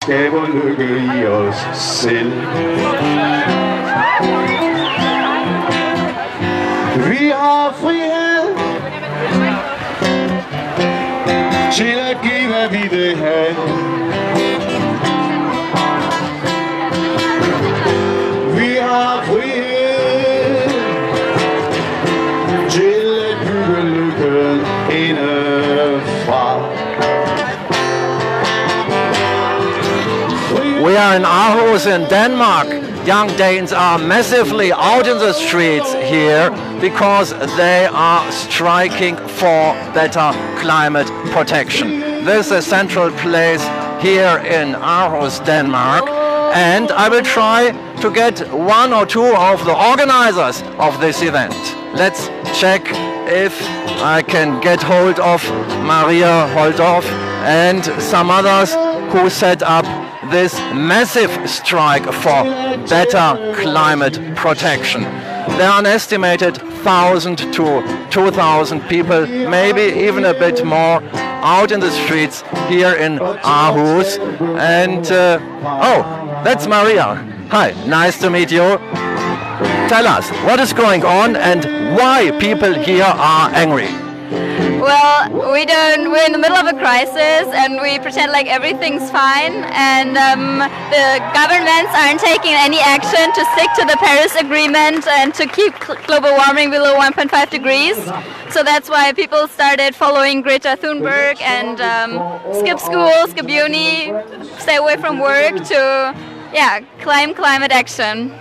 skaber lykke i os selv. Vi har frihed til at give, hvad vi vil have. Vi har frihed til at bygge lykken indefra. We are in Aarhus in Denmark. Young Danes are massively out in the streets here because they are striking for better climate protection. This is a central place here in Aarhus, Denmark, and I will try to get one or two of the organizers of this event. Let's check if I can get hold of Maria Holdorf and some others who set up this massive strike for better climate protection. There are an estimated 1,000 to 2,000 people, maybe even a bit more, out in the streets here in Aarhus. And oh, that's Maria. Hi, nice to meet you. Tell us, what is going on and why people here are angry? Well, we're in the middle of a crisis and we pretend like everything's fine, and the governments aren't taking any action to stick to the Paris Agreement and to keep global warming below 1.5 degrees. So that's why people started following Greta Thunberg and skip school, skip uni, stay away from work to claim climate action.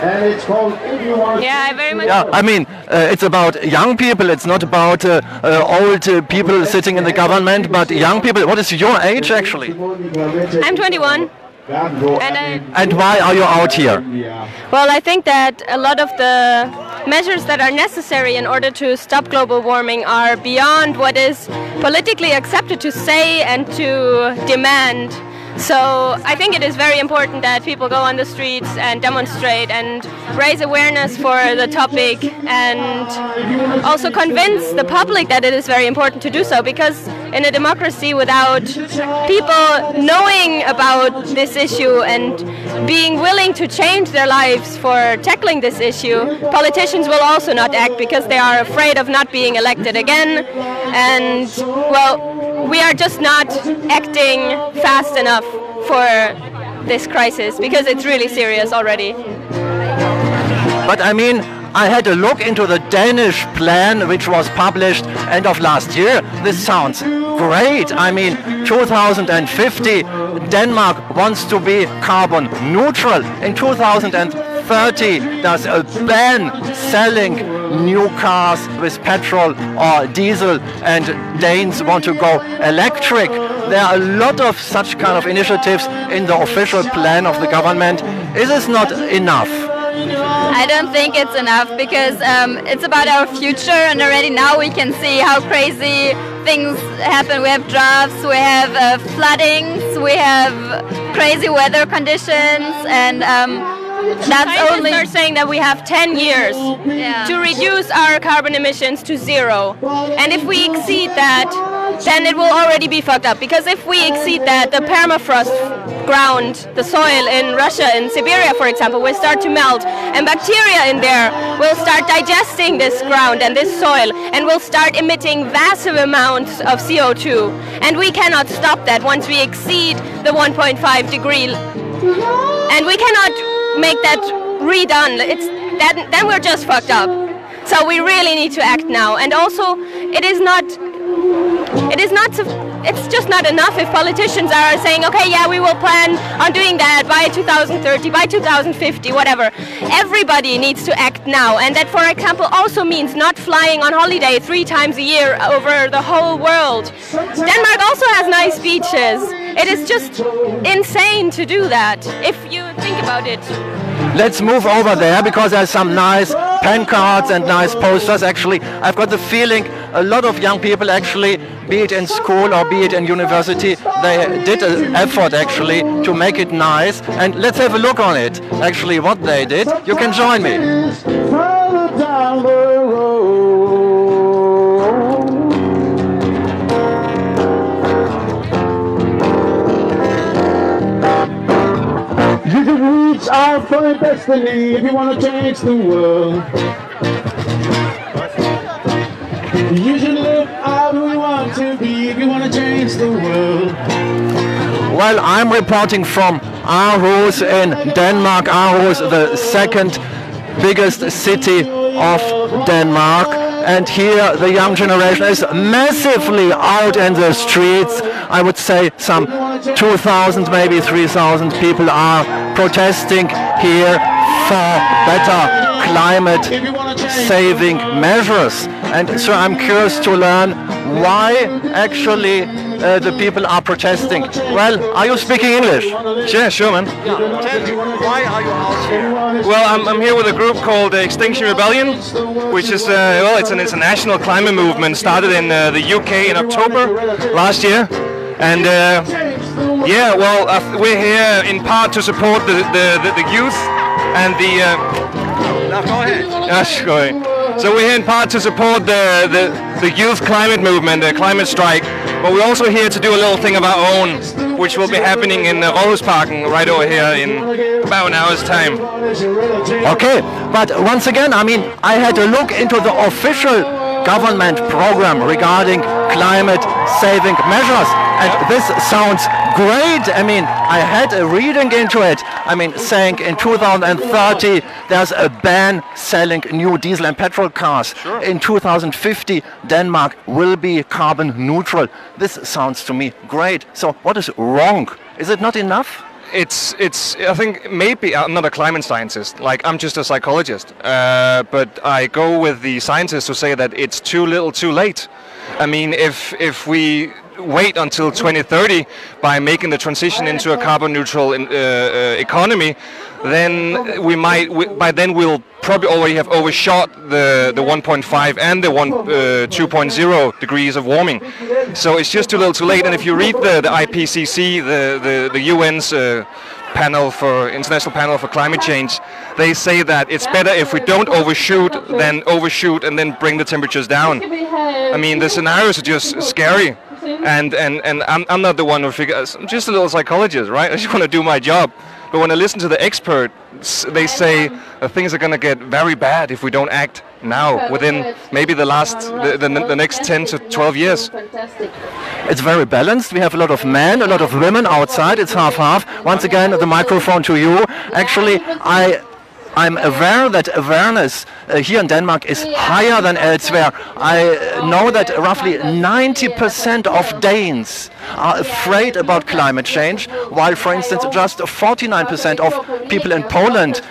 And it's called If You Want to. Yeah, I very much. Yeah, I mean, it's about young people. It's not about old people sitting in the government, but young people. What is your age, actually? I'm 21. And why are you out here? Well, I think that a lot of the measures that are necessary in order to stop global warming are beyond what is politically accepted to say and to demand. So I think it is very important that people go on the streets and demonstrate and raise awareness for the topic, and also convince the public that it is very important to do so, because in a democracy without people knowing about this issue and being willing to change their lives for tackling this issue, politicians will also not act because they are afraid of not being elected again. And well, we are just not acting fast enough for this crisis because it's really serious already. But I mean, I had a look into the Danish plan which was published end of last year. This sounds great. I mean, 2050, Denmark wants to be carbon neutral. In 2030, there's a ban selling new cars with petrol or diesel, and Danes want to go electric. There are a lot of such kind of initiatives in the official plan of the government. Is this not enough? I don't think it's enough because it's about our future, and already now we can see how crazy things happen. We have droughts, we have floodings, we have crazy weather conditions, and that's only... They're saying that we have 10 years to reduce our carbon emissions to zero. And if we exceed that, then it will already be fucked up. Because if we exceed that, the permafrost ground, the soil in Russia, in Siberia, for example, will start to melt. And bacteria in there will start digesting this ground and this soil and will start emitting massive amounts of CO2. And we cannot stop that once we exceed the 1.5 degree. And we cannot make that redone. Then we're just fucked up. So we really need to act now. And also, it's just not enough if politicians are saying, okay, yeah, we will plan on doing that by 2030, by 2050, whatever. Everybody needs to act now. And that, for example, also means not flying on holiday 3 times a year over the whole world. Denmark also has nice beaches. It is just insane to do that, if you think about it. Let's move over there because there's some nice pancards and nice posters. Actually, I've got the feeling a lot of young people actually, be it in school or be it in university, they did an effort actually to make it nice. And let's have a look on it, actually, what they did. You can join me. Further down the road. You should reach out for your destiny if you want to change the world. You should live out who you want to be if you want to change the world. Well, I'm reporting from Aarhus in Denmark. Aarhus, the second biggest city of Denmark. And here the young generation is massively out in the streets. I would say some 2,000, maybe 3,000 people are protesting here for better climate-saving measures. And so I'm curious to learn why actually the people are protesting. Well, are you speaking English? Yeah, sure, man. Tell me, why are you out here? Well, I'm here with a group called Extinction Rebellion, which is, well, it's an international climate movement started in the UK in October last year. And yeah, well, we're here in part to support the youth and the... Now go ahead. Yes, go ahead. So we're here in part to support the youth climate movement, the climate strike. But we're also here to do a little thing of our own, which will be happening in Aarhusparken right over here in about an hour's time. Okay, but once again, I mean, I had a look into the official government program regarding climate-saving measures, and this sounds great. I mean, I had a reading into it. I mean, saying in 2030 there's a ban selling new diesel and petrol cars. Sure. In 2050 Denmark will be carbon neutral. This sounds to me great. So what is wrong? Is it not enough? It's. I think maybe I'm not a climate scientist. Like, I'm just a psychologist. But I go with the scientists who say that it's too little, too late. I mean, if we wait until 2030 by making the transition into a carbon neutral economy, then by then we'll probably already have overshot the 1.5 and the 2.0 degrees of warming. So it's just too little too late. And if you read the IPCC, the UN's international panel for climate change, they say that it's better if we don't overshoot than overshoot and then bring the temperatures down. I mean, the scenarios are just scary. And I'm not the one who figures. I'm just a little psychologist, right? I just want to do my job. But when I listen to the experts, they say things are going to get very bad if we don't act now, within maybe the next 10 to 12 years. It's very balanced. We have a lot of men, a lot of women outside. It's half-half. Once again, the microphone to you. Actually, I'm aware that awareness here in Denmark is higher than elsewhere. I know that roughly 90% of Danes are afraid about climate change, while, for instance, just 49% of people in Poland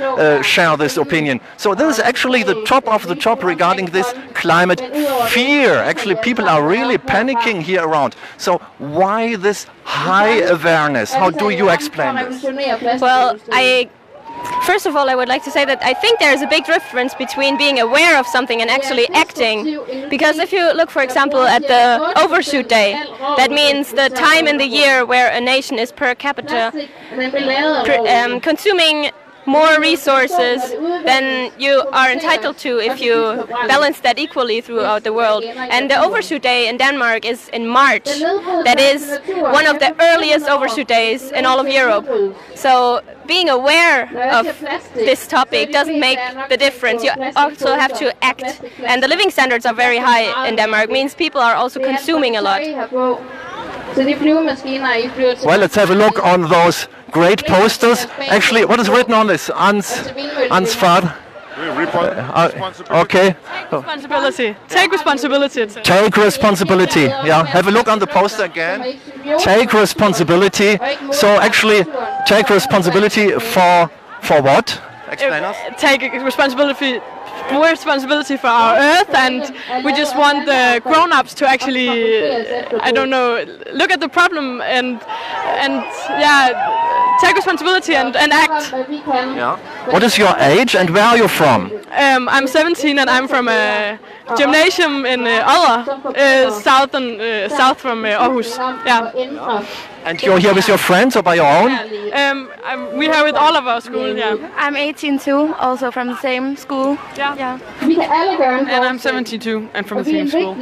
share this opinion. So this is actually the top of the top regarding this climate fear. Actually, people are really panicking here around. So why this high awareness? How do you explain this? Well, first of all, I would like to say that I think there is a big difference between being aware of something and actually acting. Because if you look, for example, at the overshoot day, that means the time in the year where a nation is per capita consuming more resources than you are entitled to if you balance that equally throughout the world. And the overshoot day in Denmark is in March. That is one of the earliest overshoot days in all of Europe. So being aware of this topic doesn't make the difference. You also have to act. And the living standards are very high in Denmark. It means people are also consuming a lot. Well, let's have a look on those great posters. Actually, what is written on this? Hans Von okay. Responsibility. Take responsibility. Take responsibility. Yeah. Have a look on the poster again. Take responsibility. So actually, take responsibility for what? Explain us. Take responsibility. More responsibility for our earth, and we just want the grown-ups to actually, I don't know, look at the problem and yeah, take responsibility and act. Yeah. What is your age and where are you from? I'm 17 and I'm from a gymnasium in south from Aarhus. Yeah. And you're here with your friends or by your own? We're here with all of our school, yeah. I'm 18 too, also from the same school. Yeah. And I'm 72 and from the same school.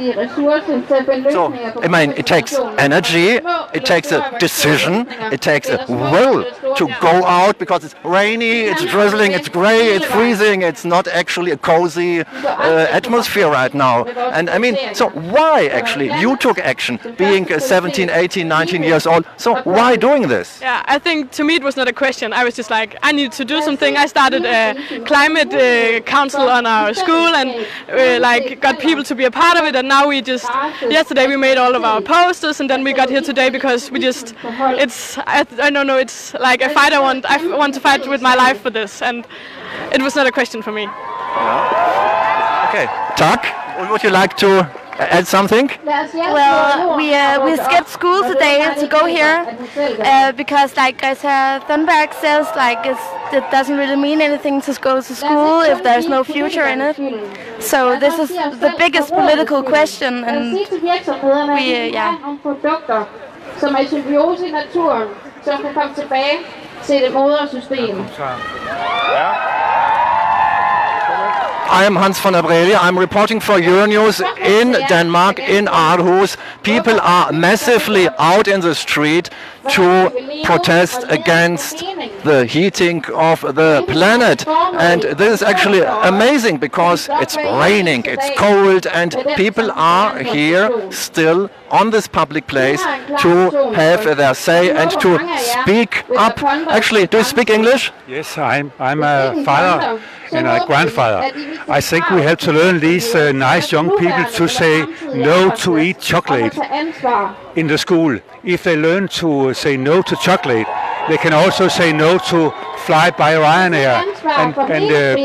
So, I mean, it takes energy, it takes a decision, it takes a will to go out because it's rainy, it's drizzling, it's grey, it's freezing. It's not actually a cozy atmosphere right now. And I mean, so why actually you took action, being 17, 18, 19 years old? So why doing this? Yeah, I think to me it was not a question. I was just like, I need to do something. I started a climate council on our school and like got people to be a part of it. And now we just, yesterday we made all of our posters, and then we got here today because we just, I don't know, it's like a fight I want to fight with my life for this, and it was not a question for me. Okay, Tak, would you like to add something? Well, we skipped school today to go here because, like Greta Thunberg says, like it doesn't really mean anything to go to school if there's no future in it. So this is the biggest political question, and som er symbiose i naturen, som kan komme tilbage til det modersystem. I am Hans Von Der Brelie. I'm reporting for Euronews in Denmark, in Aarhus. People are massively out in the street to protest against the heating of the planet. And this is actually amazing because it's raining, it's cold, and people are here still on this public place to have their say and to speak up. Actually, do you speak English? Yes, I'm a father and a grandfather. I think we have to learn these nice young people to say no to eat chocolate in the school. If they learn to say no to chocolate, they can also say no to fly by Ryanair and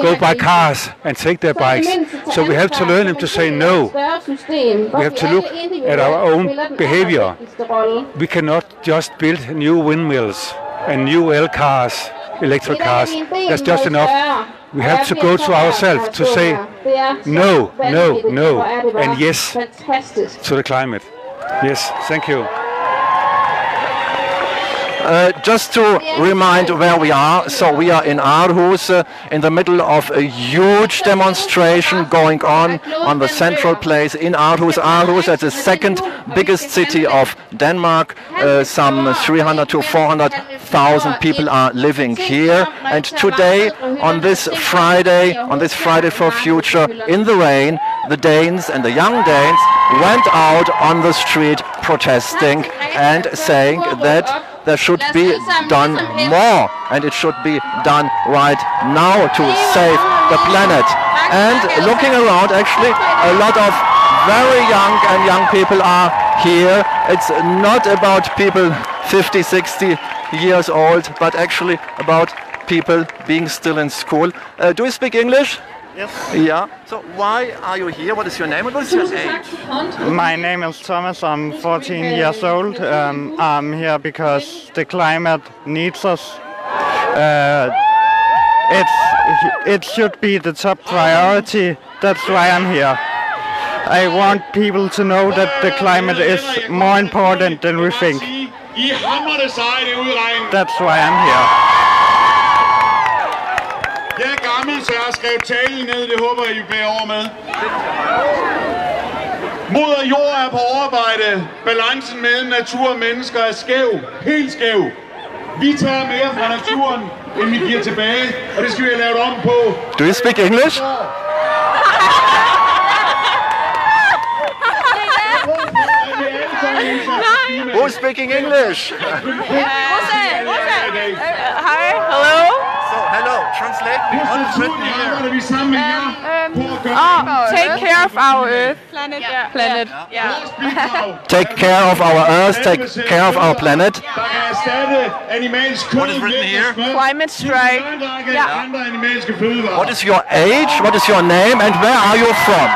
go by cars and take their bikes. So we have to learn them to say no. We have to look at our own behavior. We cannot just build new windmills and new cars, electric cars. That's just enough. We have to go to ourselves to say no, no, no, and yes to the climate. Yes, thank you. Just to remind where we are, so we are in Aarhus, in the middle of a huge demonstration going on the central place in Aarhus. Aarhus is the second biggest city of Denmark. Some 300 to 400,000 people are living here. And today, on this Friday for Future, in the rain, the Danes and the young Danes went out on the street protesting and saying that there should be done more, and it should be done right now to save the planet. And looking around, actually, a lot of very young people are here. It's not about people 50, 60 years old, but actually about people being still in school. Do you speak English? Yes. Yeah. So why are you here? What is your name and what is your age? My name is Thomas. I'm 14 years old. I'm here because the climate needs us. It should be the top priority. That's why I'm here. I want people to know that the climate is more important than we think. That's why I'm here. Jeg er gammel, så jeg har skrevet talen ned. Det håber I bærer over med. Moder jord er på overarbejde. Balancen mellem natur og mennesker er skæv. Helt skæv. Vi tager mere fra naturen, end vi giver tilbage. Og det skal vi have lavet om på. Do you speak English? Who's speaking English? Hi, hello. So, hello, translate me. What is written here? Take care of our Earth. Planet. Take care of our Earth, take care of our planet. What is written here? Climate strike. What is your age, what is your name, and where are you from?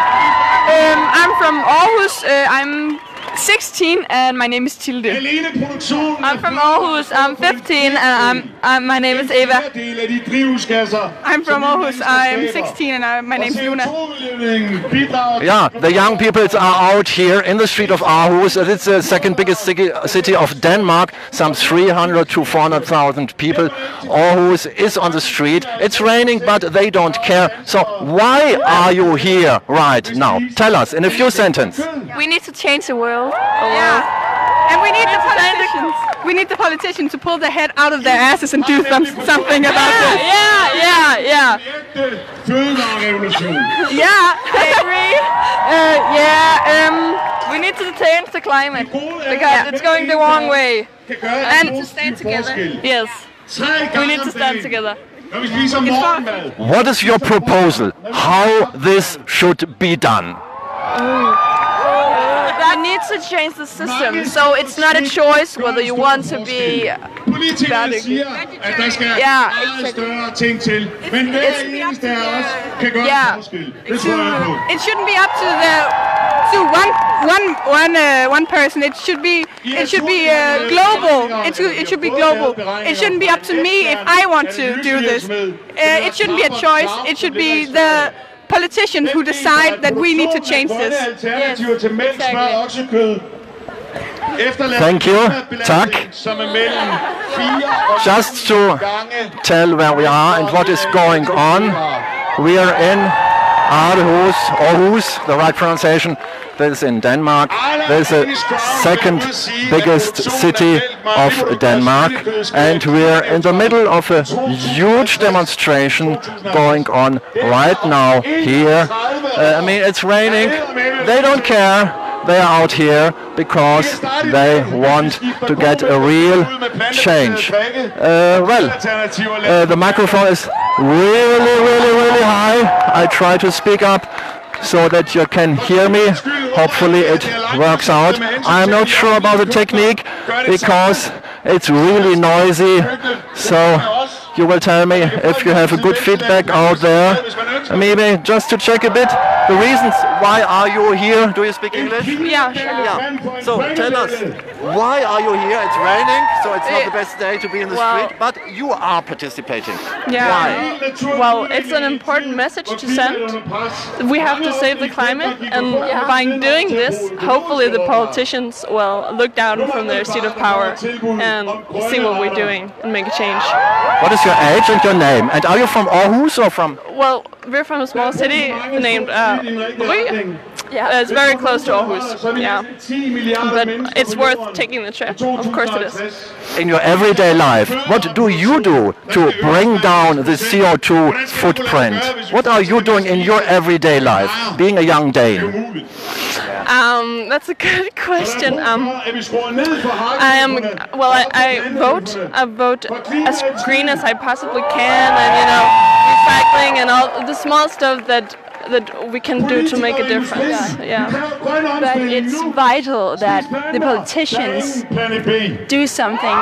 I'm from Aarhus. I'm 16 and my name is Tilde. I'm from Aarhus. I'm 15 and my name is Eva. I'm from Aarhus. I'm 16 and my name is Luna. Yeah, the young people are out here in the street of Aarhus. It's the second biggest city of Denmark. Some 300 to 400,000 people. Aarhus is on the street. It's raining, but they don't care. So why are you here right now? Tell us in a few sentences. We need to change the world. Yeah. And we need the politicians. We need the politicians to pull their head out of their asses and do something about it. Yeah. Yeah, I agree. We need to change the climate because it's going the wrong way. And to stand together. Yes, we need to stand together. What is your proposal? How this should be done? We need to change the system, so it's not a choice whether you want to be Politikerne siger, at der skal større ting til, men hver eneste af os kan gøre en forskel. Det tror jeg på. It shouldn't be up to one person. It should be global. It should be global. It shouldn't be up to me if I want to do this. It shouldn't be a choice. It should be the politicians who decide that we need to change this. Yes, exactly. Thank you. Tak. Just to tell where we are and what is going on, we are in Aarhus, the right pronunciation. This is in Denmark. This is the second biggest city of Denmark, and we're in the middle of a huge demonstration going on right now here. I mean, it's raining. They don't care. They are out here because they want to get a real change. The microphone is really high. I try to speak up so that you can hear me. Hopefully it works out. I'm not sure about the technique because it's really noisy. So you will tell me if you have a good feedback out there. Maybe just to check a bit the reasons why are you here. Do you speak English? Yeah, sure. Yeah. So tell us, why are you here? It's raining, so it's not the best day to be in the street, but you are participating. Yeah. Why? Well, it's an important message to send. We have to save the climate, and by doing this, hopefully the politicians will look down from their seat of power and see what we're doing and make a change. What is your age and your name? And are you from Aarhus or from? Well, we're from a small city named Ry. Yeah, it's very close to Aarhus. Yeah, but it's worth taking the trip. Of course it is. In your everyday life, what do you do to bring down the CO2 footprint? What are you doing in your everyday life, being a young Dane? That's a good question. I vote as green as I possibly can, and recycling and all the small stuff that we can do to make a difference. Yeah. But it's vital that the politicians do something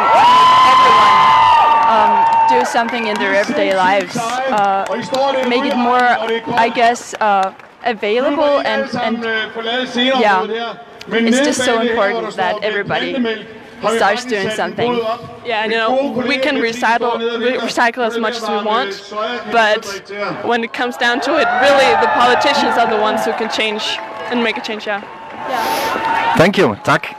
do something in their everyday lives, make it more, I guess, available and yeah, it's just so important that everybody starts doing something. Yeah, we can recycle as much as we want, but when it comes down to it, really the politicians are the ones who can change and make a change. Yeah. Thank you. Tak.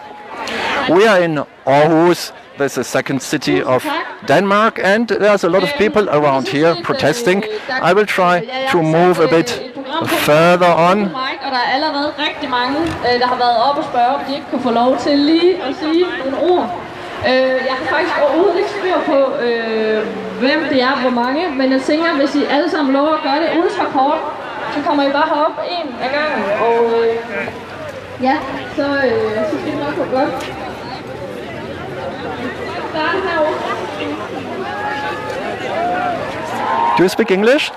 We are in Aarhus. This is the second city of Denmark, and there's a lot of people around here protesting. I will try to move a bit further on. Og der er allerede rigtig mange, der har været oppe og spørge, om de ikke kunne få lov til lige at sige nogle ord. Jeg kan faktisk overhovedet ikke styr på, hvem det er, hvor mange, men jeg tænker, hvis I alle sammen lover at gøre det ultra kort, så kommer I bare herop en af gangen, og så skal det nok gå godt. Do you speak English?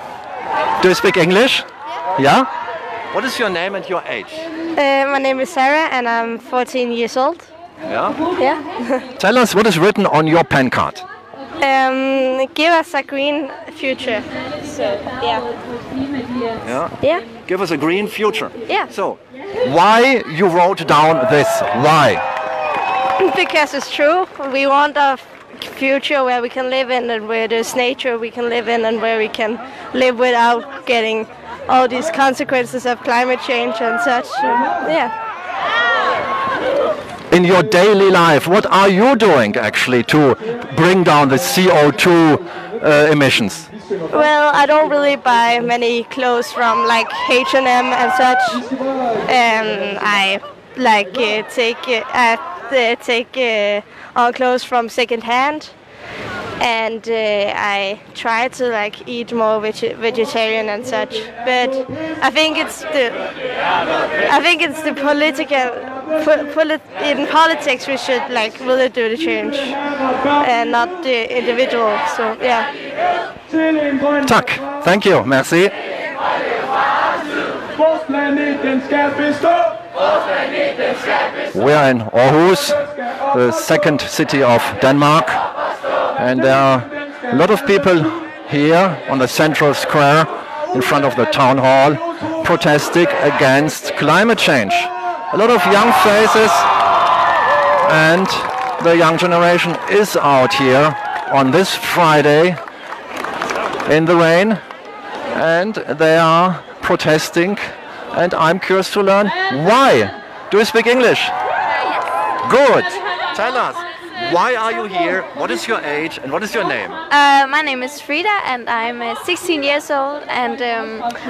Do you speak English? Yeah? What is your name and your age? My name is Sarah and I'm 14 years old. Yeah? Yeah. Tell us what is written on your PAN card. Give us a green future. So, yeah. Yeah? Give us a green future. Yeah. So, why you wrote down this? Why? Because it's true. We want a future where we can live in and where there's nature we can live in and where we can live without getting all these consequences of climate change and such. Yeah. In your daily life, what are you doing actually to bring down the CO2 emissions? Well, I don't really buy many clothes from like H&M and such. I take our clothes from second hand, and I try to like eat more vegetarian and such. But I think it's the political. In politics, we should like really do the change, and not the individual. So yeah. Tak. Thank you. Merci. We are in Aarhus, the second city of Denmark, and there are a lot of people here on the central square in front of the town hall protesting against climate change. A lot of young faces, and the young generation is out here on this Friday in the rain, and they are protesting, and I'm curious to learn why. Do you speak English? Good. Tell us, why are you here? What is your age and what is your name? My name is Frida, and I'm 16 years old, and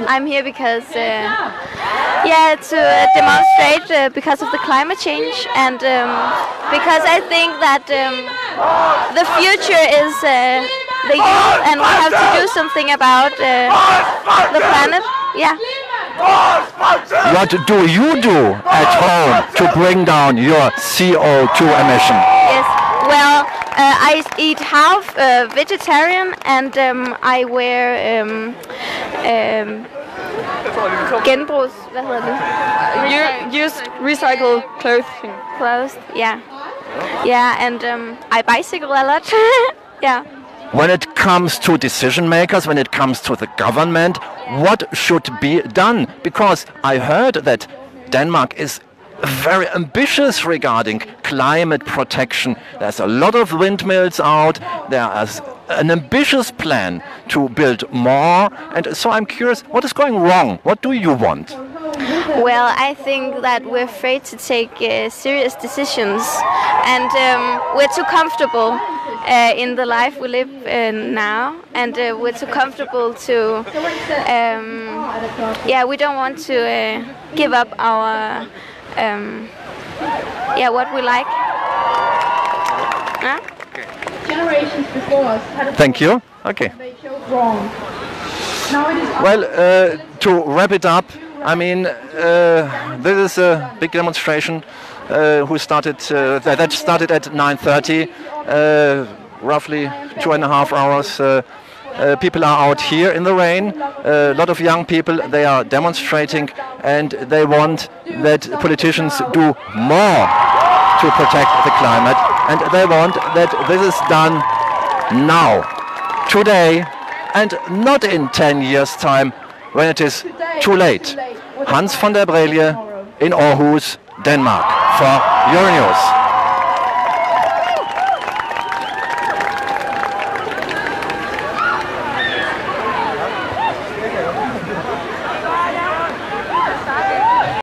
I'm here because to demonstrate because of the climate change, and because I think that the future is the youth, and we have to do something about the planet. Yeah. What do you do at home to bring down your CO2 emission? Yes. Well, I eat half vegetarian, and I wear genbrugs. Hvad hedder det? Use recycled clothing. Clothes. Yeah. Yeah, and I bicycle a lot. Yeah. When it comes to decision makers, when it comes to the government, what should be done? Because I heard that Denmark is very ambitious regarding climate protection. There's a lot of windmills out. There is an ambitious plan to build more. And so I'm curious, what is going wrong? What do you want? Well, I think that we're afraid to take serious decisions, and we're too comfortable in the life we live now, and we're too comfortable to, we don't want to give up our, what we like. Huh? Okay. Generations before us had a Thank you. Okay. they chose wrong. Now it is Well, to wrap it up, I mean, this is a big demonstration that started at 9:30, roughly 2.5 hours. People are out here in the rain. A lot of young people, they are demonstrating, and they want that politicians do more to protect the climate, and they want that this is done now, today, and not in 10 years' time when it is too late. Hans Von Der Brelie in Aarhus, Denmark, for Euronews.